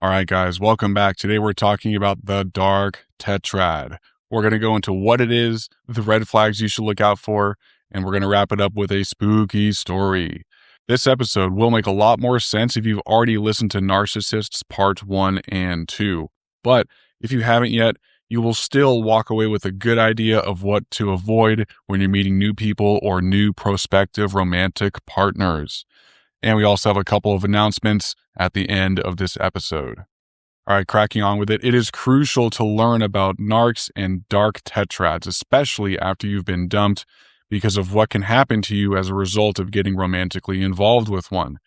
All right, guys, welcome back. Today we're talking about the Dark Tetrad. We're going to go into what it is, the red flags you should look out for, and we're going to wrap it up with a spooky story. This episode will make a lot more sense if you've already listened to Narcissists Part 1 and 2. But if you haven't yet, you will still walk away with a good idea of what to avoid when you're meeting new people or new prospective romantic partners. And we also have a couple of announcements at the end of this episode. All right, cracking on with it. It is crucial to learn about narcs and dark tetrads, especially after you've been dumped, because of what can happen to you as a result of getting romantically involved with one.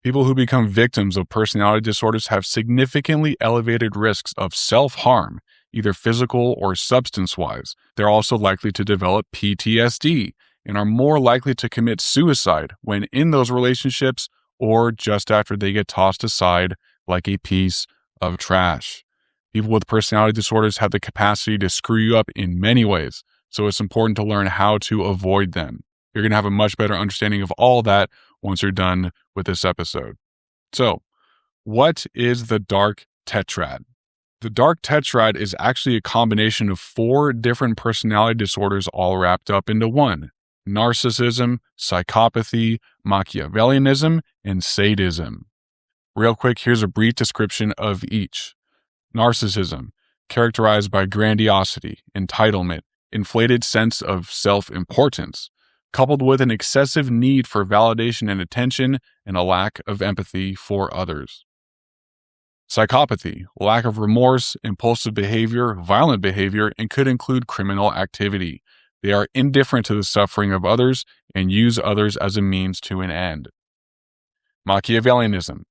People who become victims of personality disorders have significantly elevated risks of self-harm, either physical or substance-wise. They're also likely to develop PTSD, and are more likely to commit suicide when in those relationships or just after they get tossed aside like a piece of trash. People with personality disorders have the capacity to screw you up in many ways, so it's important to learn how to avoid them. You're going to have a much better understanding of all that once you're done with this episode. So, what is the Dark Tetrad? The Dark Tetrad is actually a combination of 4 different personality disorders all wrapped up into one: Narcissism, Psychopathy, Machiavellianism, and Sadism. Real quick, here's a brief description of each. Narcissism, characterized by grandiosity, entitlement, inflated sense of self-importance, coupled with an excessive need for validation and attention and a lack of empathy for others. Psychopathy, lack of remorse, impulsive behavior, violent behavior, and could include criminal activity. They are indifferent to the suffering of others and use others as a means to an end. Machiavellianism,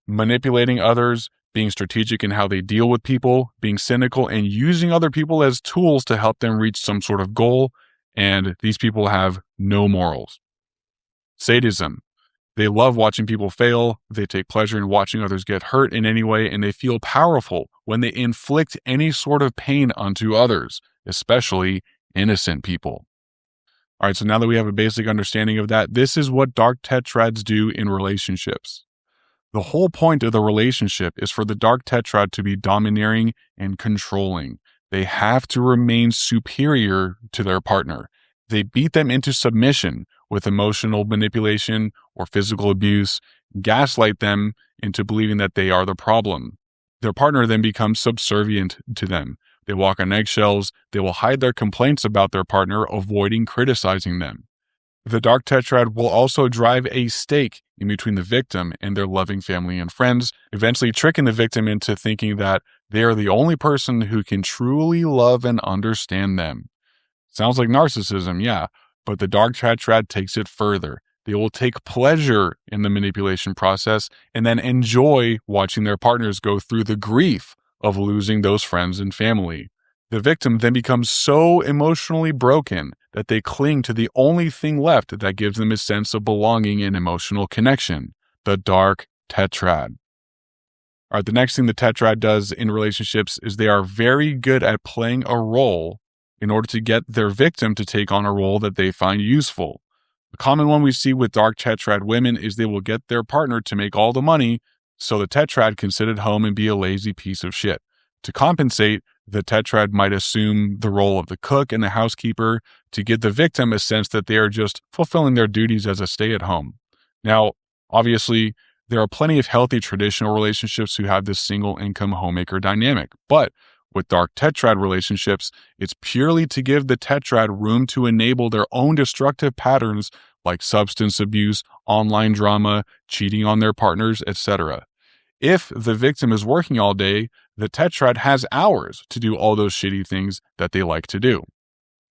manipulating others, being strategic in how they deal with people, being cynical, and using other people as tools to help them reach some sort of goal, and these people have no morals. Sadism, they love watching people fail, they take pleasure in watching others get hurt in any way, and they feel powerful when they inflict any sort of pain onto others, especially innocent people. All right, so now that we have a basic understanding of that, this is what dark tetrads do in relationships. The whole point of the relationship is for the dark tetrad to be domineering and controlling. They have to remain superior to their partner. They beat them into submission with emotional manipulation or physical abuse, gaslight them into believing that they are the problem. Their partner then becomes subservient to them. They walk on eggshells. They will hide their complaints about their partner, avoiding criticizing them. The dark tetrad will also drive a stake in between the victim and their loving family and friends, eventually tricking the victim into thinking that they are the only person who can truly love and understand them. Sounds like narcissism, yeah, but the dark tetrad takes it further. They will take pleasure in the manipulation process and then enjoy watching their partners go through the grief of losing those friends and family. The victim then becomes so emotionally broken that they cling to the only thing left that gives them a sense of belonging and emotional connection, the dark tetrad. All right, the next thing the tetrad does in relationships is they are very good at playing a role in order to get their victim to take on a role that they find useful. A common one we see with dark tetrad women is they will get their partner to make all the money so the tetrad can sit at home and be a lazy piece of shit. To compensate, the tetrad might assume the role of the cook and the housekeeper to give the victim a sense that they are just fulfilling their duties as a stay-at-home. Now, obviously, there are plenty of healthy traditional relationships who have this single-income homemaker dynamic, but with dark tetrad relationships, it's purely to give the tetrad room to enable their own destructive patterns like substance abuse, online drama, cheating on their partners, etc. If the victim is working all day, the tetrad has hours to do all those shitty things that they like to do.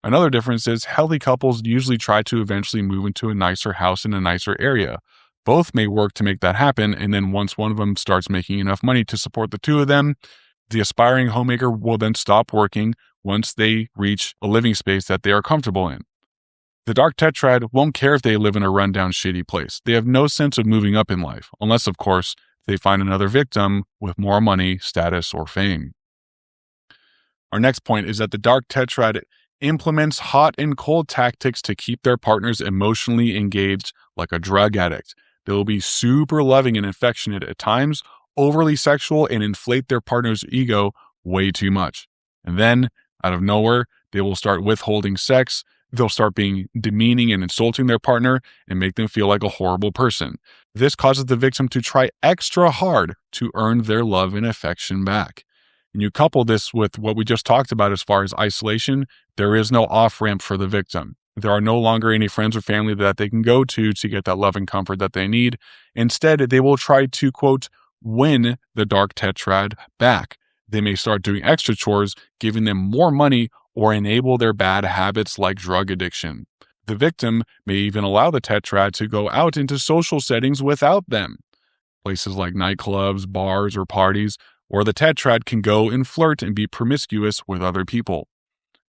Another difference is healthy couples usually try to eventually move into a nicer house in a nicer area. Both may work to make that happen, and then once one of them starts making enough money to support the two of them, the aspiring homemaker will then stop working once they reach a living space that they are comfortable in. The dark tetrad won't care if they live in a rundown shitty place. They have no sense of moving up in life, unless, of course, they find another victim with more money, status, or fame. Our next point is that the dark tetrad implements hot and cold tactics to keep their partners emotionally engaged like a drug addict. They will be super loving and affectionate at times, overly sexual and inflate their partner's ego way too much. And then, out of nowhere, they will start withholding sex. They'll start being demeaning and insulting their partner and make them feel like a horrible person. This causes the victim to try extra hard to earn their love and affection back. And you couple this with what we just talked about as far as isolation, there is no off-ramp for the victim. There are no longer any friends or family that they can go to get that love and comfort that they need. Instead, they will try to, quote, win the Dark Tetrad back. They may start doing extra chores, giving them more money, or enable their bad habits like drug addiction. The victim may even allow the Tetrad to go out into social settings without them. Places like nightclubs, bars, or parties, where the Tetrad can go and flirt and be promiscuous with other people.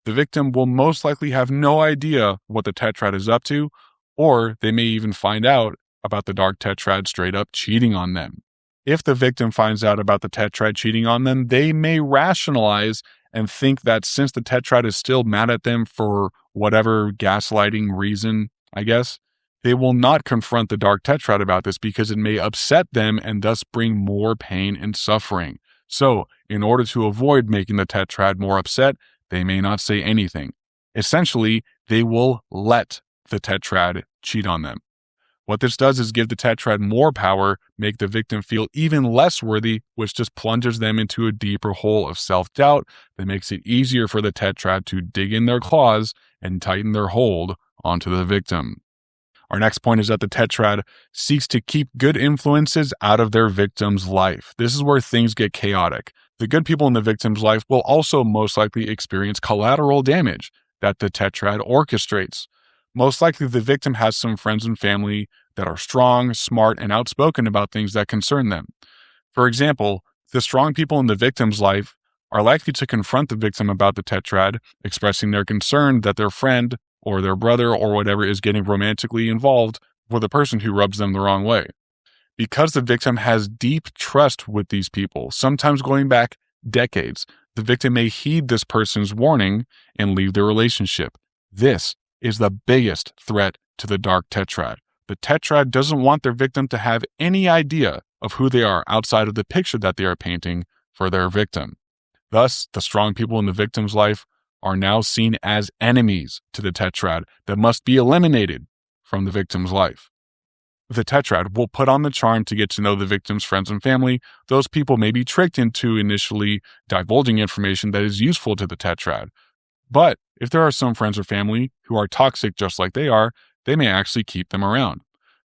The victim will most likely have no idea what the Tetrad is up to, or they may even find out about the Dark Tetrad straight up cheating on them. If the victim finds out about the Tetrad cheating on them, they may rationalize and think that since the Tetrad is still mad at them for whatever gaslighting reason, I guess, they will not confront the Dark Tetrad about this because it may upset them and thus bring more pain and suffering. So, in order to avoid making the Tetrad more upset, they may not say anything. Essentially, they will let the Tetrad cheat on them. What this does is give the Tetrad more power, make the victim feel even less worthy, which just plunges them into a deeper hole of self-doubt that makes it easier for the Tetrad to dig in their claws and tighten their hold onto the victim. Our next point is that the Tetrad seeks to keep good influences out of their victim's life. This is where things get chaotic. The good people in the victim's life will also most likely experience collateral damage that the Tetrad orchestrates. Most likely, the victim has some friends and family that are strong, smart, and outspoken about things that concern them. For example, the strong people in the victim's life are likely to confront the victim about the Tetrad, expressing their concern that their friend or their brother or whatever is getting romantically involved with a person who rubs them the wrong way. Because the victim has deep trust with these people, sometimes going back decades, the victim may heed this person's warning and leave the relationship. This is the biggest threat to the Dark Tetrad. The Tetrad doesn't want their victim to have any idea of who they are outside of the picture that they are painting for their victim. Thus, the strong people in the victim's life are now seen as enemies to the Tetrad that must be eliminated from the victim's life. The Tetrad will put on the charm to get to know the victim's friends and family. Those people may be tricked into initially divulging information that is useful to the Tetrad. But if there are some friends or family who are toxic just like they are, they may actually keep them around.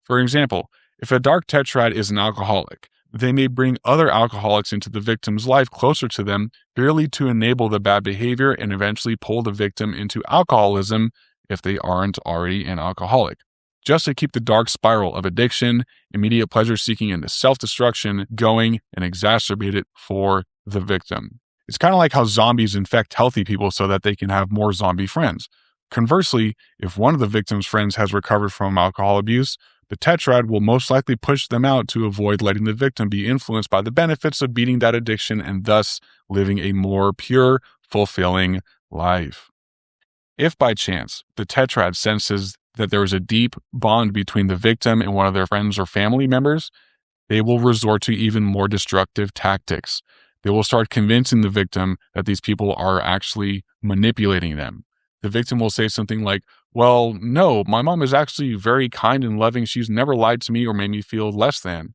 For example, if a Dark Tetrad is an alcoholic, they may bring other alcoholics into the victim's life closer to them, merely to enable the bad behavior and eventually pull the victim into alcoholism if they aren't already an alcoholic, just to keep the dark spiral of addiction, immediate pleasure seeking, and self-destruction going and exacerbate it for the victim. It's kind of like how zombies infect healthy people so that they can have more zombie friends. Conversely, if one of the victim's friends has recovered from alcohol abuse, the Tetrad will most likely push them out to avoid letting the victim be influenced by the benefits of beating that addiction and thus living a more pure, fulfilling life. If by chance the Tetrad senses that there is a deep bond between the victim and one of their friends or family members, they will resort to even more destructive tactics. They will start convincing the victim that these people are actually manipulating them. The victim will say something like, well, no, my mom is actually very kind and loving. She's never lied to me or made me feel less than.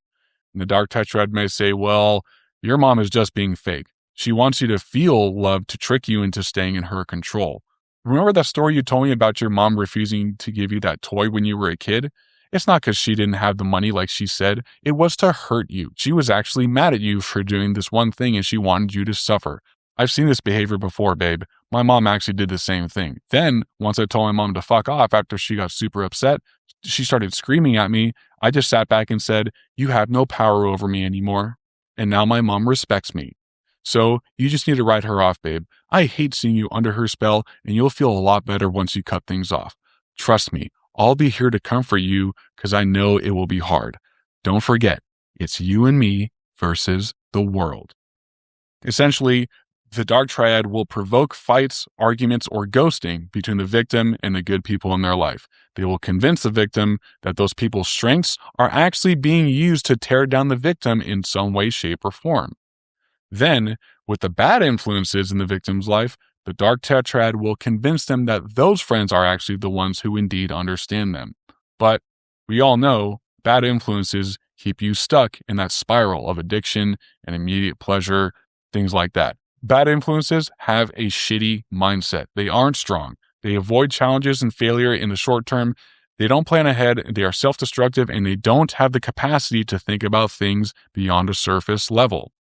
And the Dark Tetrad may say, well, your mom is just being fake. She wants you to feel love to trick you into staying in her control. Remember that story you told me about your mom refusing to give you that toy when you were a kid? It's not because she didn't have the money like she said. It was to hurt you. She was actually mad at you for doing this one thing and she wanted you to suffer. I've seen this behavior before, babe. My mom actually did the same thing. Then, once I told my mom to fuck off after she got super upset, she started screaming at me. I just sat back and said, you have no power over me anymore. And now my mom respects me. So, you just need to write her off, babe. I hate seeing you under her spell, and you'll feel a lot better once you cut things off. Trust me, I'll be here to comfort you because I know it will be hard. Don't forget, it's you and me versus the world. Essentially, The dark triad will provoke fights, arguments, or ghosting between the victim and the good people in their life. They will convince the victim that those people's strengths are actually being used to tear down the victim in some way, shape, or form. Then, with the bad influences in the victim's life, the dark tetrad will convince them that those friends are actually the ones who indeed understand them. But we all know bad influences keep you stuck in that spiral of addiction and immediate pleasure, things like that. Bad influences have a shitty mindset. They aren't strong. They avoid challenges and failure in the short term. They don't plan ahead. They are self-destructive, and they don't have the capacity to think about things beyond a surface level.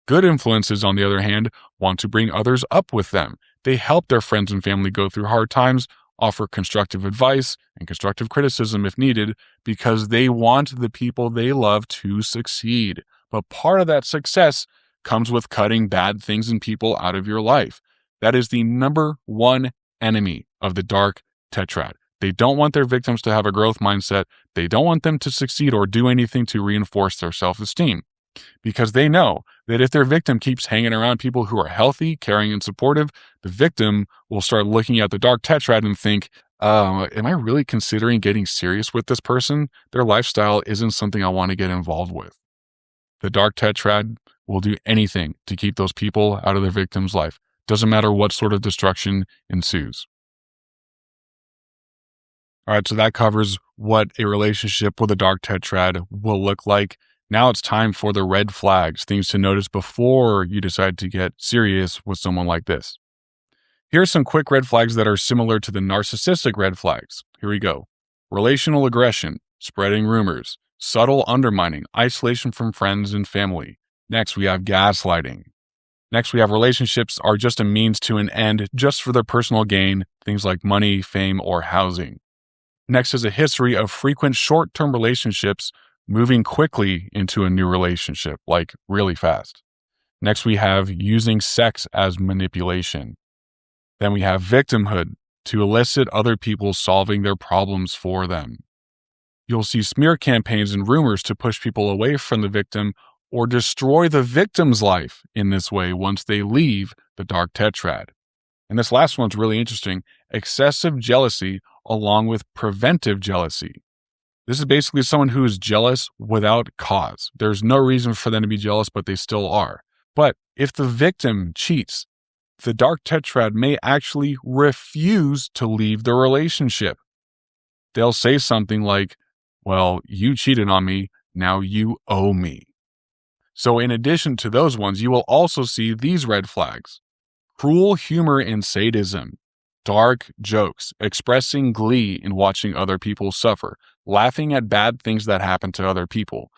Good influences, on the other hand, want to bring others up with them. They help their friends and family go through hard times, offer constructive advice and constructive criticism if needed, because they want the people they love to succeed. But part of that success comes with cutting bad things and people out of your life. That is the number one enemy of the dark tetrad. They don't want their victims to have a growth mindset. They don't want them to succeed or do anything to reinforce their self-esteem, because they know that if their victim keeps hanging around people who are healthy, caring, and supportive, the victim will start looking at the dark tetrad and think, am I really considering getting serious with this person? Their lifestyle isn't something I want to get involved with. The dark tetrad will do anything to keep those people out of their victim's life. Doesn't matter what sort of destruction ensues. All right, so that covers what a relationship with a dark tetrad will look like. Now it's time for the red flags, things to notice before you decide to get serious with someone like this. Here are some quick red flags that are similar to the narcissistic red flags. Here we go. Relational aggression, spreading rumors, subtle undermining, isolation from friends and family. Next, we have gaslighting. Next, we have relationships are just a means to an end just for their personal gain, things like money, fame, or housing. Next is a history of frequent short-term relationships moving quickly into a new relationship, like really fast. Next, we have using sex as manipulation. Then we have victimhood, to elicit other people solving their problems for them. You'll see smear campaigns and rumors to push people away from the victim or destroy the victim's life in this way once they leave the dark tetrad. And this last one's really interesting. Excessive jealousy along with preventive jealousy. This is basically someone who is jealous without cause. There's no reason for them to be jealous, but they still are. But if the victim cheats, the dark tetrad may actually refuse to leave the relationship. They'll say something like, well, you cheated on me, now you owe me. So in addition to those ones, you will also see these red flags. Cruel humor and sadism, dark jokes, expressing glee in watching other people suffer, laughing at bad things that happen to other people,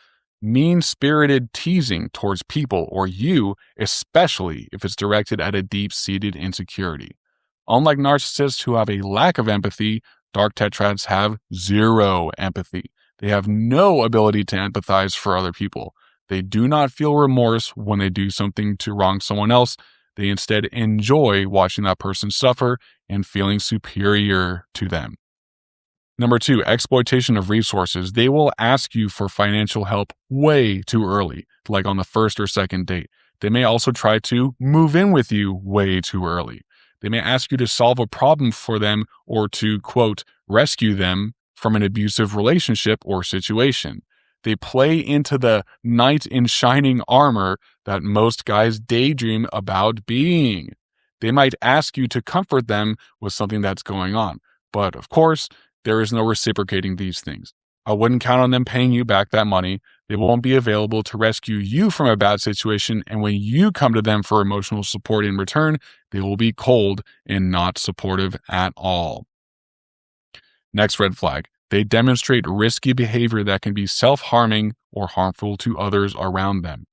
mean-spirited teasing towards people or you, especially if it's directed at a deep-seated insecurity. Unlike narcissists who have a lack of empathy, dark tetrads have zero empathy. They have no ability to empathize for other people. They do not feel remorse when they do something to wrong someone else. They instead enjoy watching that person suffer and feeling superior to them. Number 2, exploitation of resources. They will ask you for financial help way too early, like on the first or second date. They may also try to move in with you way too early. They may ask you to solve a problem for them or to, quote, rescue them from an abusive relationship or situation. They play into the knight in shining armor that most guys daydream about being. They might ask you to comfort them with something that's going on. But of course, there is no reciprocating these things. I wouldn't count on them paying you back that money. They won't be available to rescue you from a bad situation. And when you come to them for emotional support in return, they will be cold and not supportive at all. Next red flag. They demonstrate risky behavior that can be self-harming or harmful to others around them.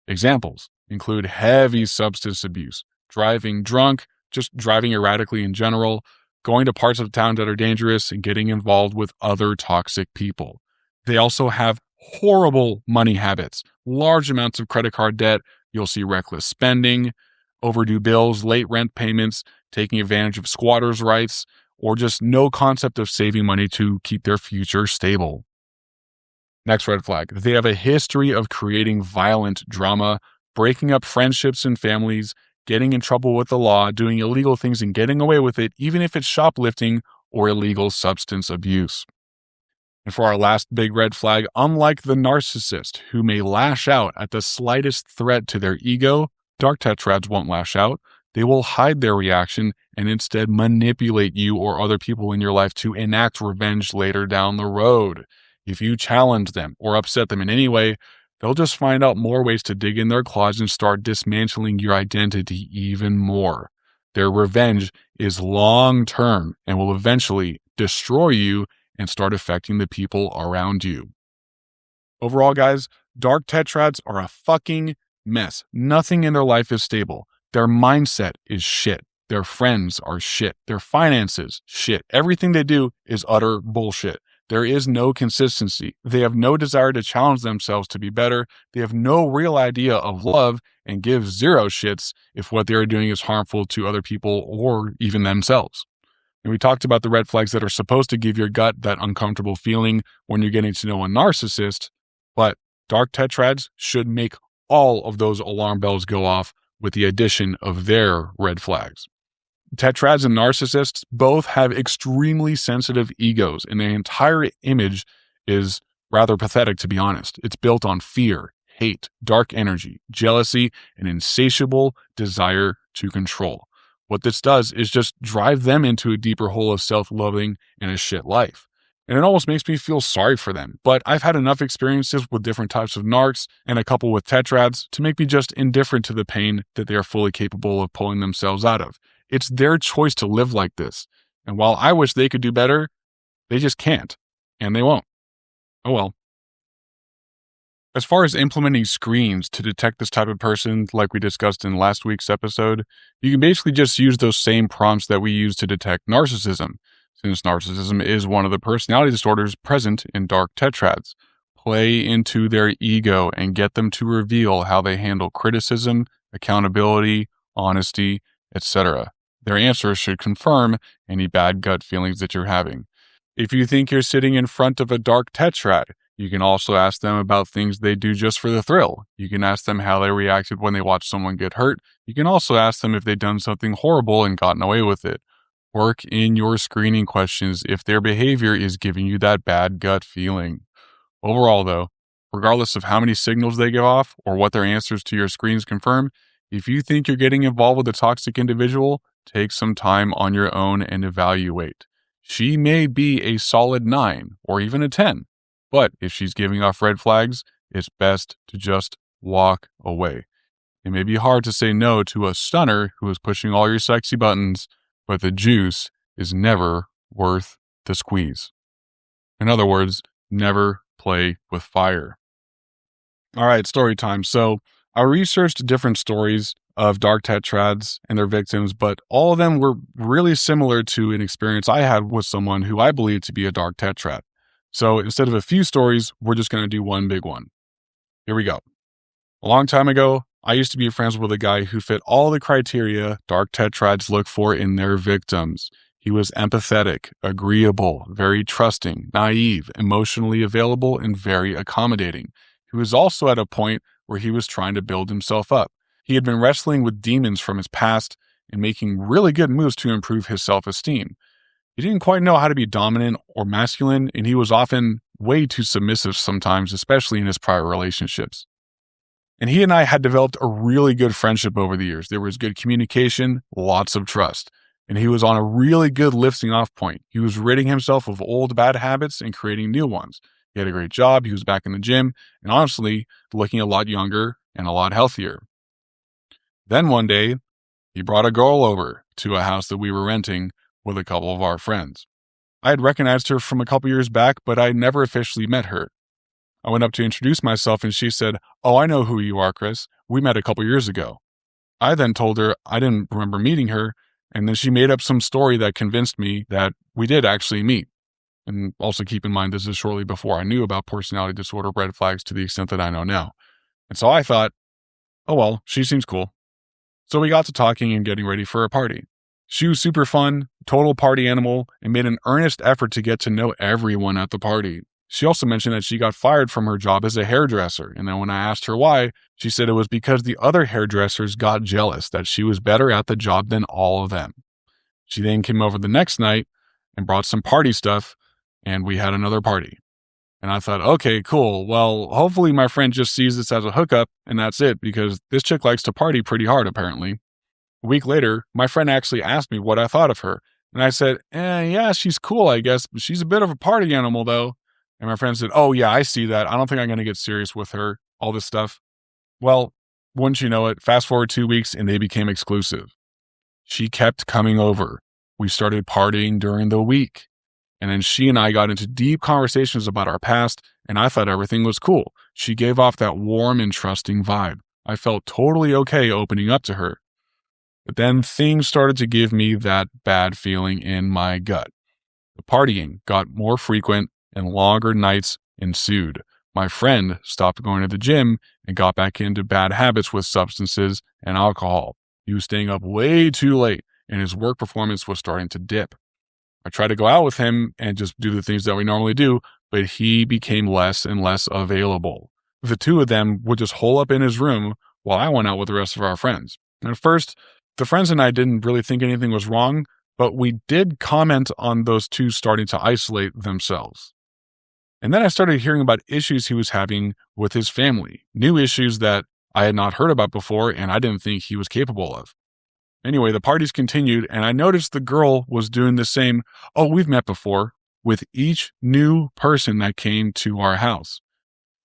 Examples include heavy substance abuse, driving drunk, just driving erratically in general, going to parts of town that are dangerous, and getting involved with other toxic people. They also have horrible money habits, large amounts of credit card debt. You'll see reckless spending, overdue bills, late rent payments, taking advantage of squatters' rights, or just no concept of saving money to keep their future stable. Next red flag. They have a history of creating violent drama, breaking up friendships and families, getting in trouble with the law, doing illegal things and getting away with it, even if it's shoplifting or illegal substance abuse. And for our last big red flag, unlike the narcissist who may lash out at the slightest threat to their ego, Dark Tetrads won't lash out. They will hide their reaction and instead manipulate you or other people in your life to enact revenge later down the road. If you challenge them or upset them in any way, they'll just find out more ways to dig in their claws and start dismantling your identity even more. Their revenge is long-term and will eventually destroy you and start affecting the people around you. Overall, guys, Dark Tetrads are a fucking mess. Nothing in their life is stable. Their mindset is shit. Their friends are shit. Their finances, shit. Everything they do is utter bullshit. There is no consistency. They have no desire to challenge themselves to be better. They have no real idea of love and give zero shits if what they are doing is harmful to other people or even themselves. And we talked about the red flags that are supposed to give your gut that uncomfortable feeling when you're getting to know a narcissist, but Dark Tetrads should make all of those alarm bells go off with the addition of their red flags. Tetrads and narcissists both have extremely sensitive egos, and their entire image is rather pathetic, to be honest. It's built on fear, hate, dark energy, jealousy, and insatiable desire to control. What this does is just drive them into a deeper hole of self-loathing and a shit life. And it almost makes me feel sorry for them. But I've had enough experiences with different types of narcs and a couple with tetrads to make me just indifferent to the pain that they are fully capable of pulling themselves out of. It's their choice to live like this. And while I wish they could do better, they just can't. And they won't. Oh well. As far as implementing screens to detect this type of person, like we discussed in last week's episode, you can basically just use those same prompts that we use to detect narcissism, since narcissism is one of the personality disorders present in Dark Tetrads. Play into their ego and get them to reveal how they handle criticism, accountability, honesty, etc. Their answers should confirm any bad gut feelings that you're having. If you think you're sitting in front of a Dark Tetrad, you can also ask them about things they do just for the thrill. You can ask them how they reacted when they watched someone get hurt. You can also ask them if they've done something horrible and gotten away with it. Work in your screening questions if their behavior is giving you that bad gut feeling. Overall, though, regardless of how many signals they give off or what their answers to your screens confirm, if you think you're getting involved with a toxic individual, take some time on your own and evaluate. She may be a solid 9 or even a 10. But if she's giving off red flags, it's best to just walk away. It may be hard to say no to a stunner who is pushing all your sexy buttons, but the juice is never worth the squeeze. In other words, never play with fire. All right, story time. So I researched different stories of Dark Tetrads and their victims, but all of them were really similar to an experience I had with someone who I believe to be a Dark Tetrad. So instead of a few stories, we're just going to do one big one. Here we go. A long time ago, I used to be friends with a guy who fit all the criteria Dark Tetrads look for in their victims. He was empathetic, agreeable, very trusting, naive, emotionally available, and very accommodating. He was also at a point where he was trying to build himself up. He had been wrestling with demons from his past and making really good moves to improve his self-esteem. He didn't quite know how to be dominant or masculine, and he was often way too submissive sometimes, especially in his prior relationships. And he and I had developed a really good friendship over the years. There was good communication, lots of trust, and he was on a really good lifting off point. He was ridding himself of old bad habits and creating new ones. He had a great job, he was back in the gym, and honestly, looking a lot younger and a lot healthier. Then one day, he brought a girl over to a house that we were renting with a couple of our friends. I had recognized her from a couple years back, but I never officially met her. I went up to introduce myself and she said, "Oh, I know who you are, Chris. We met a couple years ago." I then told her I didn't remember meeting her, and then she made up some story that convinced me that we did actually meet. And also keep in mind, this is shortly before I knew about personality disorder red flags to the extent that I know now. And so I thought, oh well, she seems cool. So we got to talking and getting ready for a party. She was super fun, total party animal, and made an earnest effort to get to know everyone at the party. She also mentioned that she got fired from her job as a hairdresser. And then when I asked her why, she said it was because the other hairdressers got jealous that she was better at the job than all of them. She then came over the next night and brought some party stuff, and we had another party. And I thought, okay, cool. Well, hopefully my friend just sees this as a hookup and that's it, because this chick likes to party pretty hard, apparently. A week later, my friend actually asked me what I thought of her. And I said, yeah, she's cool, I guess, but she's a bit of a party animal, though. And my friend said, oh, yeah, I see that. I don't think I'm going to get serious with her, all this stuff. Well, wouldn't you know it, fast forward 2 weeks and they became exclusive. She kept coming over. We started partying during the week. And then she and I got into deep conversations about our past, and I thought everything was cool. She gave off that warm and trusting vibe. I felt totally okay opening up to her. But then things started to give me that bad feeling in my gut. The partying got more frequent and longer nights ensued. My friend stopped going to the gym and got back into bad habits with substances and alcohol. He was staying up way too late, and his work performance was starting to dip. I tried to go out with him and just do the things that we normally do, but he became less and less available. The two of them would just hole up in his room while I went out with the rest of our friends. And at first, the friends and I didn't really think anything was wrong, but we did comment on those two starting to isolate themselves. And then I started hearing about issues he was having with his family, new issues that I had not heard about before and I didn't think he was capable of. Anyway, the parties continued, and I noticed the girl was doing the same, oh, we've met before, with each new person that came to our house.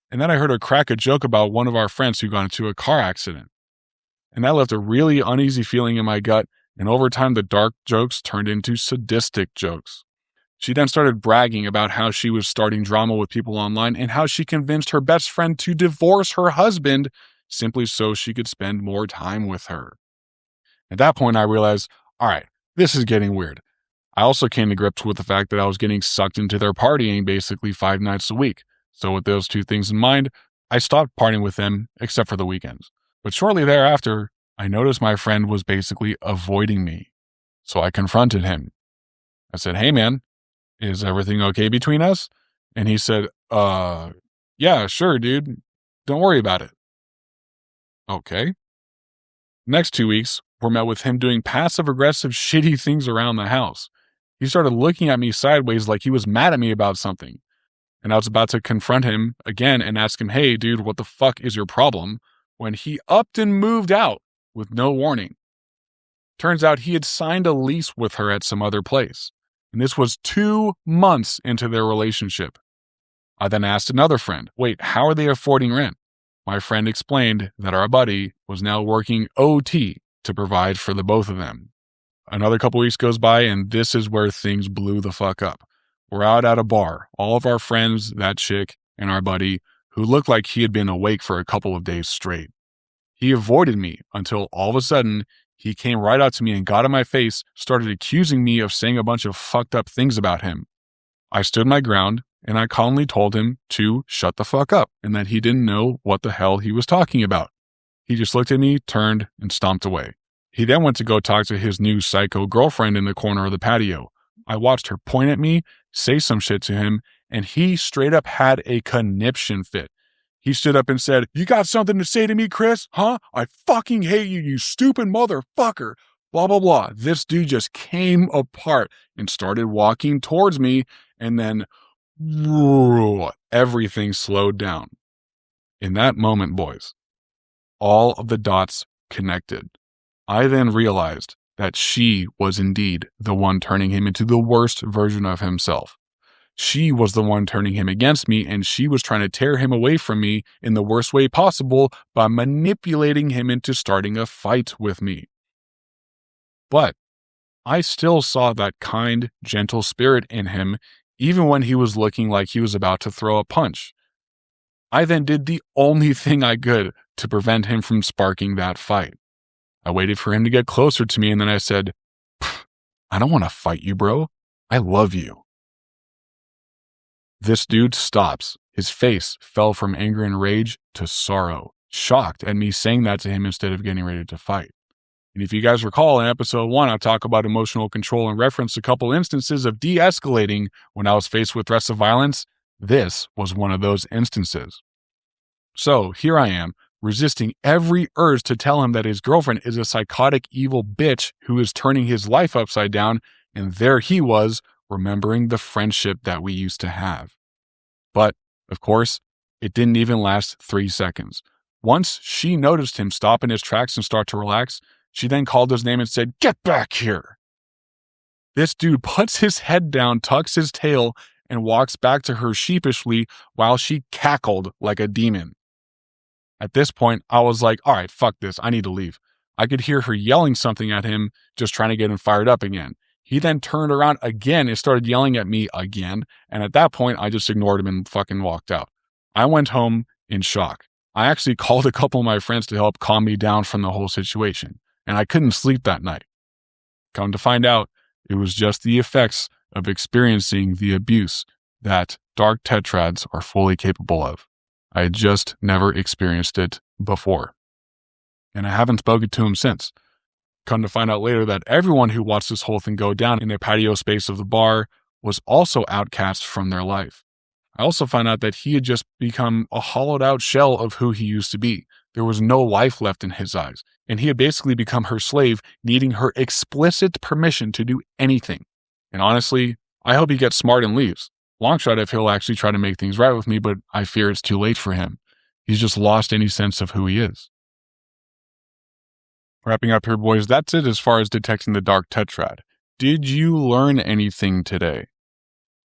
And then I heard her crack a joke about one of our friends who got into a car accident. And that left a really uneasy feeling in my gut, and over time the dark jokes turned into sadistic jokes. She then started bragging about how she was starting drama with people online and how she convinced her best friend to divorce her husband simply so she could spend more time with her. At that point, I realized, all right, this is getting weird. I also came to grips with the fact that I was getting sucked into their partying basically 5 nights a week. So with those two things in mind, I stopped partying with them except for the weekends. But shortly thereafter, I noticed my friend was basically avoiding me. So I confronted him. I said, hey man, is everything okay between us? And he said, yeah, sure, dude. Don't worry about it. Okay. Next 2 weeks were met with him doing passive-aggressive, shitty things around the house. He started looking at me sideways like he was mad at me about something. And I was about to confront him again and ask him, hey, dude, what the fuck is your problem? When he upped and moved out with no warning. Turns out he had signed a lease with her at some other place. And this was 2 months into their relationship. I then asked another friend, wait, how are they affording rent? My friend explained that our buddy was now working OT to provide for the both of them. Another couple weeks goes by, and this is where things blew the fuck up. We're out at a bar, all of our friends, that chick, and our buddy, who looked like he had been awake for a couple of days straight. He avoided me until all of a sudden, he came right out to me and got in my face, started accusing me of saying a bunch of fucked up things about him. I stood my ground, and I calmly told him to shut the fuck up and that he didn't know what the hell he was talking about. He just looked at me, turned, and stomped away. He then went to go talk to his new psycho girlfriend in the corner of the patio. I watched her point at me, say some shit to him, and he straight up had a conniption fit. He stood up and said, you got something to say to me, Chris? Huh? I fucking hate you, you stupid motherfucker. Blah, blah, blah. This dude just came apart and started walking towards me, and then everything slowed down. In that moment, boys, all of the dots connected. I then realized that she was indeed the one turning him into the worst version of himself. She was the one turning him against me, and she was trying to tear him away from me in the worst way possible by manipulating him into starting a fight with me. But I still saw that kind, gentle spirit in him, even when he was looking like he was about to throw a punch. I then did the only thing I could to prevent him from sparking that fight. I waited for him to get closer to me, and then I said, I don't want to fight you, bro. I love you. This dude stops. His face fell from anger and rage to sorrow, shocked at me saying that to him instead of getting ready to fight. And if you guys recall, in episode 1, I talk about emotional control and reference a couple instances of de-escalating when I was faced with threats of violence. This was one of those instances. So here I am, resisting every urge to tell him that his girlfriend is a psychotic, evil bitch who is turning his life upside down, and there he was, remembering the friendship that we used to have. But, of course, it didn't even last 3 seconds. Once she noticed him stop in his tracks and start to relax, she then called his name and said, "Get back here!" This dude puts his head down, tucks his tail, and walks back to her sheepishly while she cackled like a demon. At this point, I was like, all right, fuck this. I need to leave. I could hear her yelling something at him, just trying to get him fired up again. He then turned around again and started yelling at me again. And at that point, I just ignored him and fucking walked out. I went home in shock. I actually called a couple of my friends to help calm me down from the whole situation. And I couldn't sleep that night. Come to find out, it was just the effects of experiencing the abuse that Dark Tetrads are fully capable of. I had just never experienced it before. And I haven't spoken to him since. Come to find out later that everyone who watched this whole thing go down in the patio space of the bar was also outcast from their life. I also found out that he had just become a hollowed out shell of who he used to be. There was no life left in his eyes, and he had basically become her slave, needing her explicit permission to do anything. And honestly, I hope he gets smart and leaves. Long shot if he'll actually try to make things right with me, but I fear it's too late for him. He's just lost any sense of who he is. Wrapping up here, boys, that's it as far as detecting the Dark Tetrad. Did you learn anything today?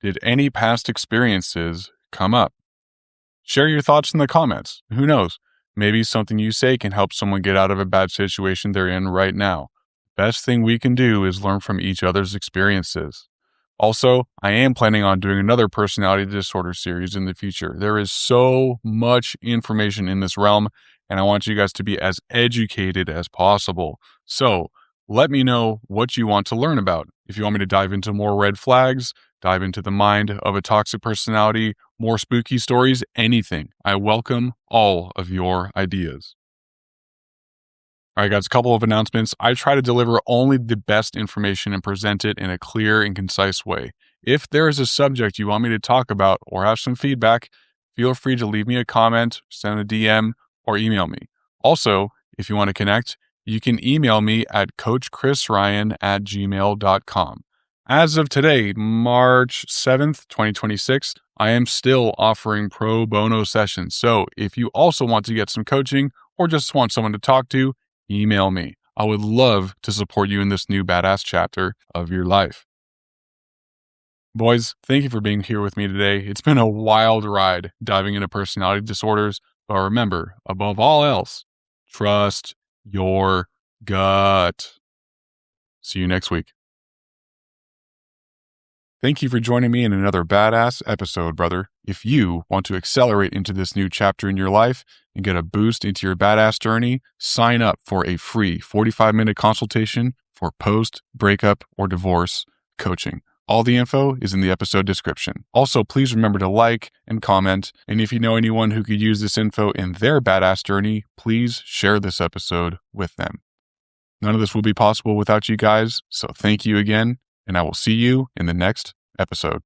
Did any past experiences come up? Share your thoughts in the comments. Who knows? Maybe something you say can help someone get out of a bad situation they're in right now. Best thing we can do is learn from each other's experiences. Also, I am planning on doing another personality disorder series in the future. There is so much information in this realm, and I want you guys to be as educated as possible. So, let me know what you want to learn about. If you want me to dive into more red flags, dive into the mind of a toxic personality, more spooky stories, anything. I welcome all of your ideas. All right, guys, a couple of announcements. I try to deliver only the best information and present it in a clear and concise way. If there is a subject you want me to talk about or have some feedback, feel free to leave me a comment, send a DM, or email me. Also, if you want to connect, you can email me at coachchrisryan@gmail.com. As of today, March 7th, 2026, I am still offering pro bono sessions. So if you also want to get some coaching or just want someone to talk to, email me. I would love to support you in this new badass chapter of your life. Boys, thank you for being here with me today. It's been a wild ride diving into personality disorders, but remember, above all else, trust your gut. See you next week. Thank you for joining me in another badass episode, brother. If you want to accelerate into this new chapter in your life and get a boost into your badass journey, sign up for a free 45-minute consultation for post-breakup or divorce coaching. All the info is in the episode description. Also, please remember to like and comment. And if you know anyone who could use this info in their badass journey, please share this episode with them. None of this will be possible without you guys. So thank you again, and I will see you in the next episode.